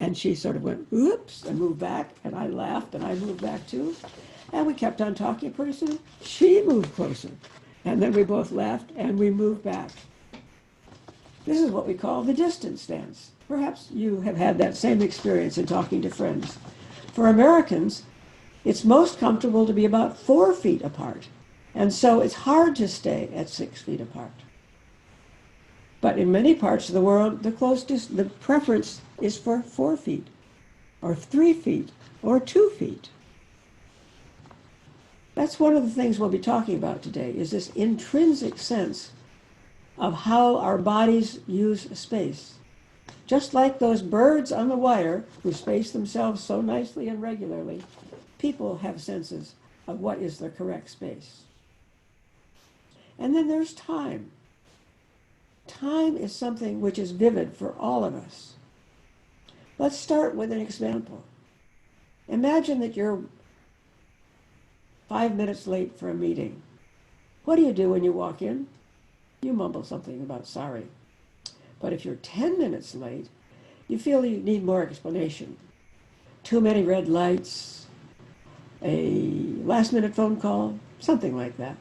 And she sort of went, oops, and moved back, and I laughed, and I moved back too. And we kept on talking. Pretty soon, she moved closer. And then we both laughed, and we moved back. This is what we call the distance dance. Perhaps you have had that same experience in talking to friends. For Americans, it's most comfortable to be about 4 feet apart. And so it's hard to stay at 6 feet apart. But in many parts of the world, the preference is for 4 feet, or 3 feet, or 2 feet. That's one of the things we'll be talking about today, is this intrinsic sense of how our bodies use space. Just like those birds on the wire who space themselves so nicely and regularly, people have senses of what is the correct space. And then there's time. Time is something which is vivid for all of us. Let's start with an example. Imagine that you're 5 minutes late for a meeting. What do you do when you walk in? You mumble something about sorry. But if you're 10 minutes late, you feel you need more explanation. Too many red lights, a last-minute phone call, something like that.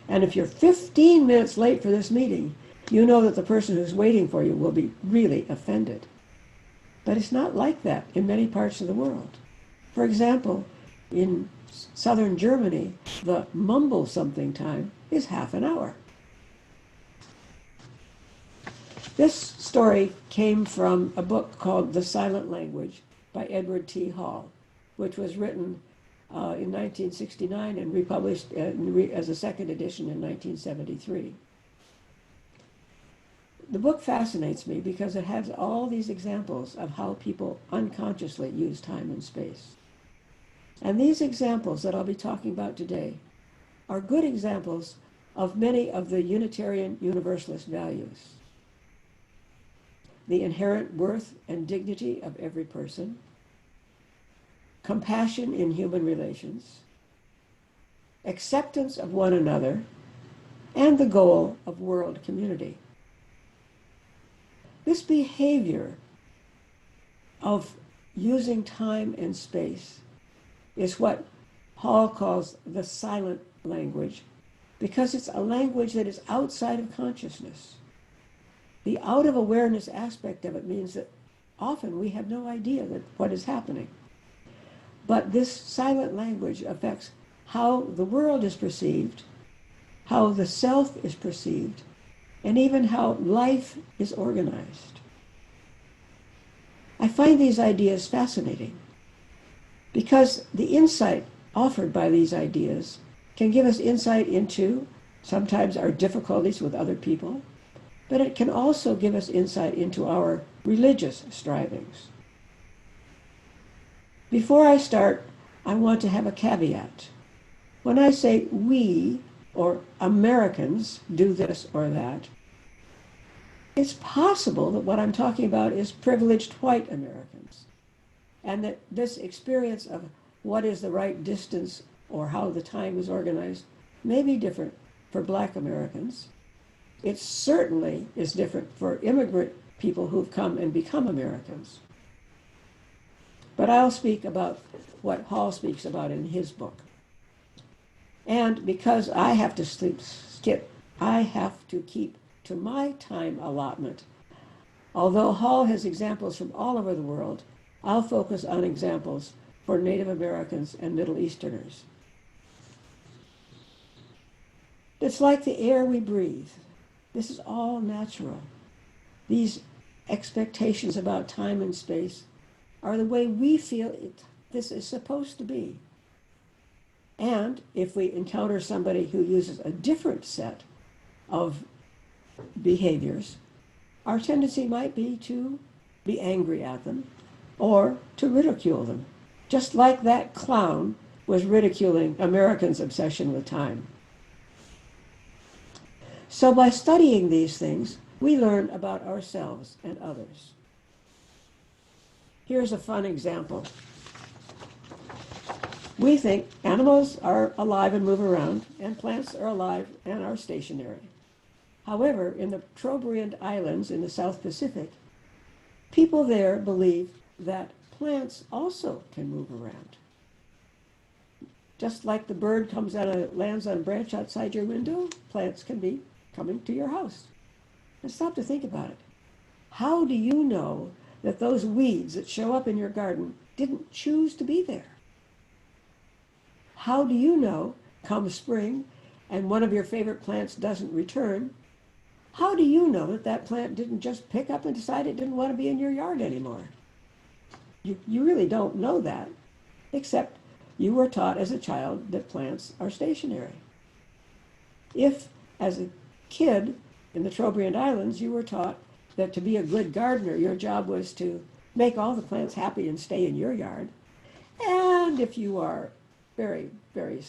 And if you're 15 minutes late for this meeting, you know that the person who's waiting for you will be really offended. But it's not like that in many parts of the world. For example, in southern Germany, the mumble something time is half an hour. This story came from a book called The Silent Language by Edward T. Hall, which was written in 1969 and republished as a second edition in 1973. The book fascinates me because it has all these examples of how people unconsciously use time and space. And these examples that I'll be talking about today are good examples of many of the Unitarian Universalist values. The inherent worth and dignity of every person, compassion in human relations, acceptance of one another, and the goal of world community. This behavior of using time and space is what Hall calls the silent language, because it's a language that is outside of consciousness. The out-of-awareness aspect of it means that often we have no idea that what is happening. But this silent language affects how the world is perceived, how the self is perceived, and even how life is organized. I find these ideas fascinating because the insight offered by these ideas can give us insight into sometimes our difficulties with other people, but it can also give us insight into our religious strivings. Before I start, I want to have a caveat. When I say we, or Americans, do this or that, it's possible that what I'm talking about is privileged white Americans, and that this experience of what is the right distance or how the time is organized may be different for Black Americans. It certainly is different for immigrant people who've come and become Americans. But I'll speak about what Hall speaks about in his book. And because I have to skip, I have to keep to my time allotment. Although Hall has examples from all over the world, I'll focus on examples for Native Americans and Middle Easterners. It's like the air we breathe. This is all natural. These expectations about time and space are the way we feel this is supposed to be. And if we encounter somebody who uses a different set of behaviors, our tendency might be to be angry at them or to ridicule them, just like that clown was ridiculing Americans' obsession with time. So by studying these things, we learn about ourselves and others. Here's a fun example. We think animals are alive and move around, and plants are alive and are stationary. However, in the Trobriand Islands in the South Pacific, people there believe that plants also can move around. Just like the bird lands on a branch outside your window, plants can be coming to your house. And stop to think about it. How do you know that those weeds that show up in your garden didn't choose to be there? How do you know, come spring, and one of your favorite plants doesn't return, how do you know that that plant didn't just pick up and decide it didn't want to be in your yard anymore? You really don't know that, except you were taught as a child that plants are stationary. If, as a kid in the Trobriand Islands, you were taught that to be a good gardener, your job was to make all the plants happy and stay in your yard, and if you are very, very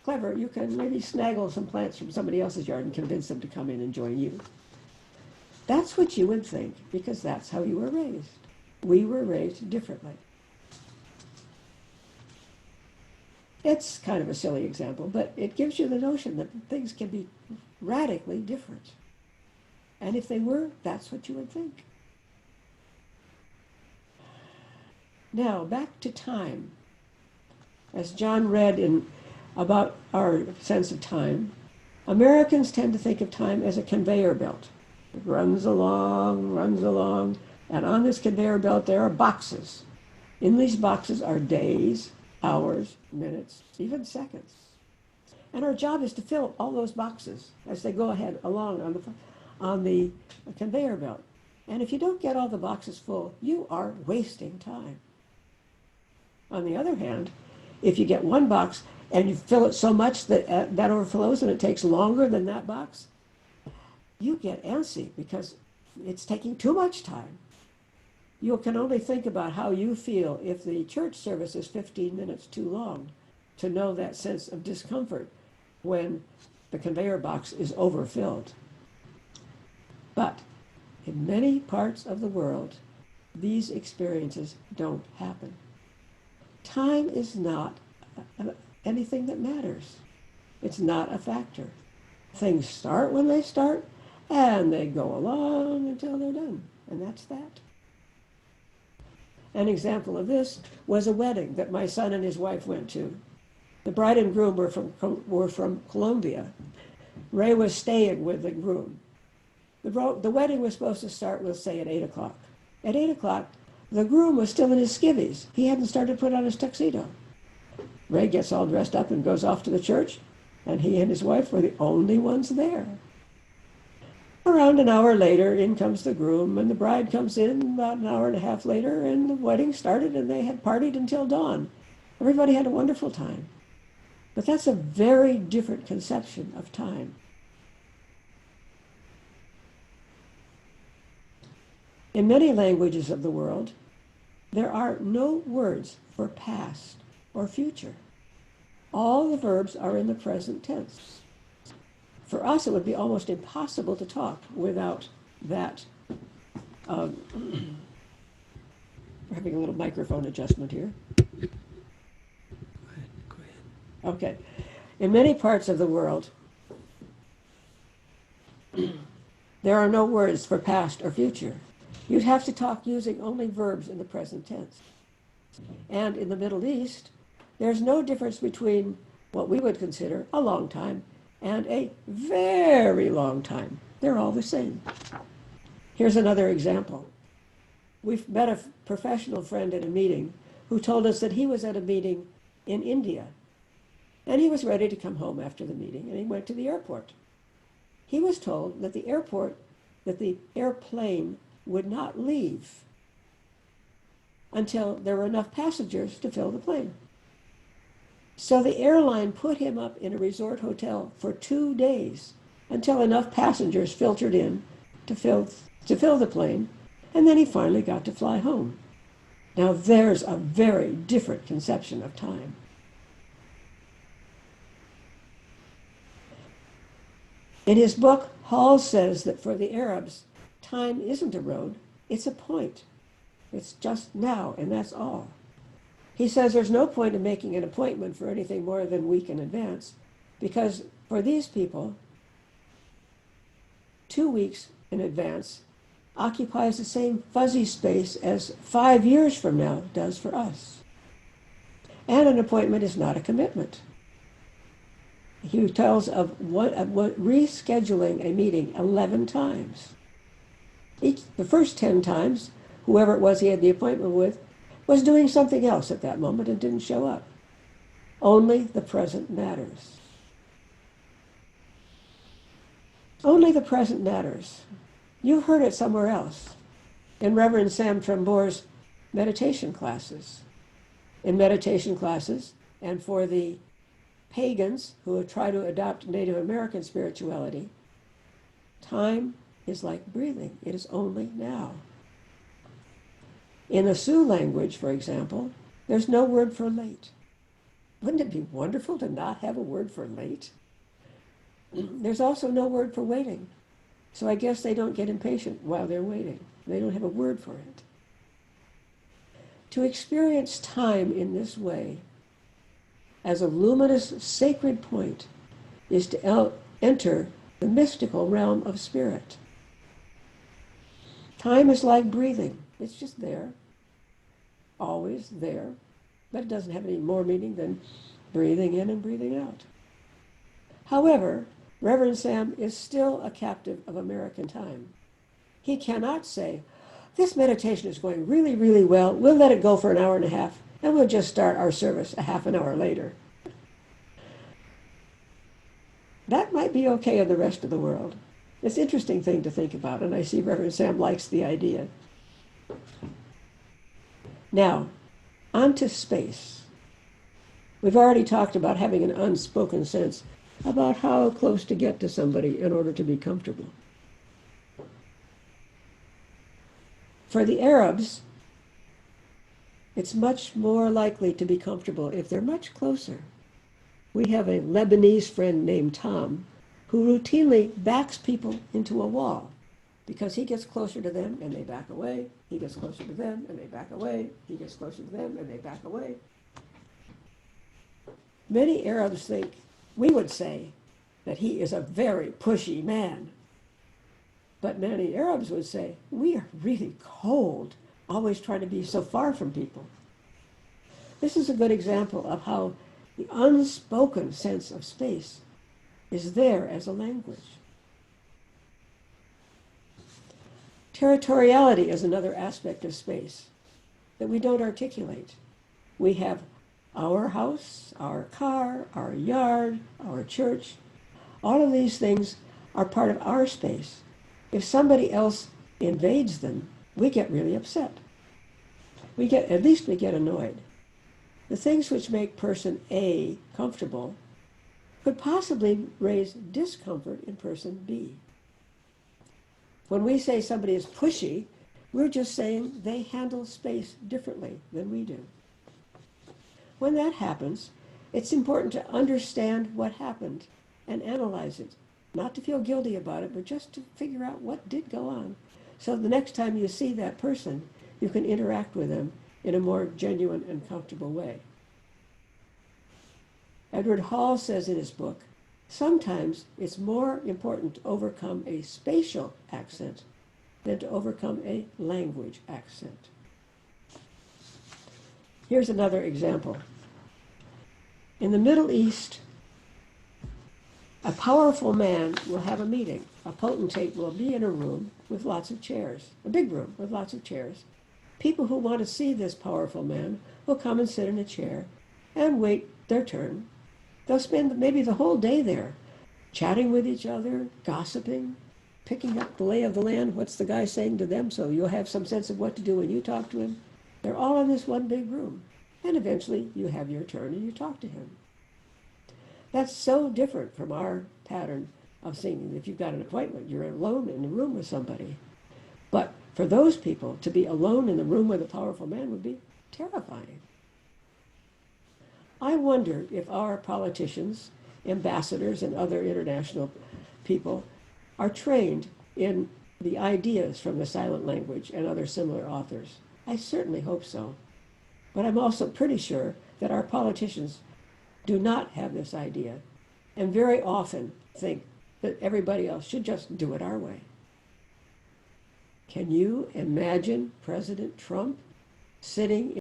clever, you can maybe snaggle some plants from somebody else's yard and convince them to come in and join you. That's what you would think, because that's how you were raised. We were raised differently. It's kind of a silly example, but it gives you the notion that things can be radically different. And if they were, that's what you would think. Now, back to time. As John read about our sense of time, Americans tend to think of time as a conveyor belt. It runs along, and on this conveyor belt there are boxes. In these boxes are days, hours, minutes, even seconds. And our job is to fill all those boxes as they go ahead along on the conveyor belt. And if you don't get all the boxes full, you are wasting time. On the other hand, if you get one box and you fill it so much that that overflows and it takes longer than that box, you get antsy because it's taking too much time. You can only think about how you feel if the church service is 15 minutes too long to know that sense of discomfort when the conveyor box is overfilled. But in many parts of the world, these experiences don't happen. Time is not anything that matters. It's not a factor. Things start when they start, and they go along until they're done, and that's that. An example of this was a wedding that my son and his wife went to. The bride and groom were from Colombia. Ray was staying with the groom. The wedding was supposed to start, we'll say, at 8 o'clock. At 8 o'clock, the groom was still in his skivvies. He hadn't started to put on his tuxedo. Ray gets all dressed up and goes off to the church, and he and his wife were the only ones there. Around an hour later, in comes the groom, and the bride comes in about an hour and a half later, and the wedding started, and they had partied until dawn. Everybody had a wonderful time. But that's a very different conception of time. In many languages of the world, there are no words for past or future. All the verbs are in the present tense. For us, it would be almost impossible to talk without that. We're having a little microphone adjustment here. Go ahead. Okay. In many parts of the world, there are no words for past or future. You'd have to talk using only verbs in the present tense. And in the Middle East, there's no difference between what we would consider a long time and a very long time. They're all the same. Here's another example. We've met a professional friend at a meeting who told us that he was at a meeting in India, and he was ready to come home after the meeting, and he went to the airport. He was told that the airplane would not leave until there were enough passengers to fill the plane. So the airline put him up in a resort hotel for 2 days until enough passengers filtered in to fill the plane, and then he finally got to fly home. Now there's a very different conception of time. In his book, Hall says that for the Arabs, time isn't a road, it's a point. It's just now, and that's all. He says there's no point in making an appointment for anything more than a week in advance, because for these people, 2 weeks in advance occupies the same fuzzy space as 5 years from now does for us. And an appointment is not a commitment. He tells of rescheduling a meeting 11 times. The first 10 times, whoever it was he had the appointment with was doing something else at that moment and didn't show up. Only the present matters. Only the present matters. You heard it somewhere else, in Reverend Sam Trembour's meditation classes. In meditation classes, and for the pagans who try to adopt Native American spirituality, time is like breathing. It is only now. In the Sioux language, for example, there's no word for late. Wouldn't it be wonderful to not have a word for late? There's also no word for waiting. So I guess they don't get impatient while they're waiting. They don't have a word for it. To experience time in this way, as a luminous, sacred point, is to enter the mystical realm of spirit. Time is like breathing. It's just there, always there, but it doesn't have any more meaning than breathing in and breathing out. However, Reverend Sam is still a captive of American time. He cannot say, this meditation is going really, really well. We'll let it go for an hour and a half, and we'll just start our service a half an hour later. That might be okay in the rest of the world. It's an interesting thing to think about, and I see Reverend Sam likes the idea. Now, on to space. We've already talked about having an unspoken sense about how close to get to somebody in order to be comfortable. For the Arabs, it's much more likely to be comfortable if they're much closer. We have a Lebanese friend named Tom who routinely backs people into a wall because he gets closer to them and they back away. He gets closer to them and they back away. He gets closer to them and they back away. Many Arabs think, we would say, that he is a very pushy man. But many Arabs would say, we are really cold, always trying to be so far from people. This is a good example of how the unspoken sense of space is there as a language. Territoriality is another aspect of space that we don't articulate. We have our house, our car, our yard, our church. All of these things are part of our space. If somebody else invades them, we get really upset. At least we get annoyed. The things which make person A comfortable could possibly raise discomfort in person B. When we say somebody is pushy, we're just saying they handle space differently than we do. When that happens, it's important to understand what happened and analyze it. Not to feel guilty about it, but just to figure out what did go on. So the next time you see that person, you can interact with them in a more genuine and comfortable way. Edward Hall says in his book, sometimes it's more important to overcome a spatial accent than to overcome a language accent. Here's another example. In the Middle East, a powerful man will have a meeting. A potentate will be in a room with lots of chairs, a big room with lots of chairs. People who want to see this powerful man will come and sit in a chair and wait their turn. They'll spend maybe the whole day there, chatting with each other, gossiping, picking up the lay of the land, what's the guy saying to them, so you'll have some sense of what to do when you talk to him. They're all in this one big room. And eventually you have your turn and you talk to him. That's so different from our pattern of seeing if you've got an appointment, you're alone in the room with somebody. But for those people, to be alone in the room with a powerful man would be terrifying. I wonder if our politicians, ambassadors, and other international people are trained in the ideas from the silent language and other similar authors. I certainly hope so. But I'm also pretty sure that our politicians do not have this idea and very often think that everybody else should just do it our way. Can you imagine President Trump sitting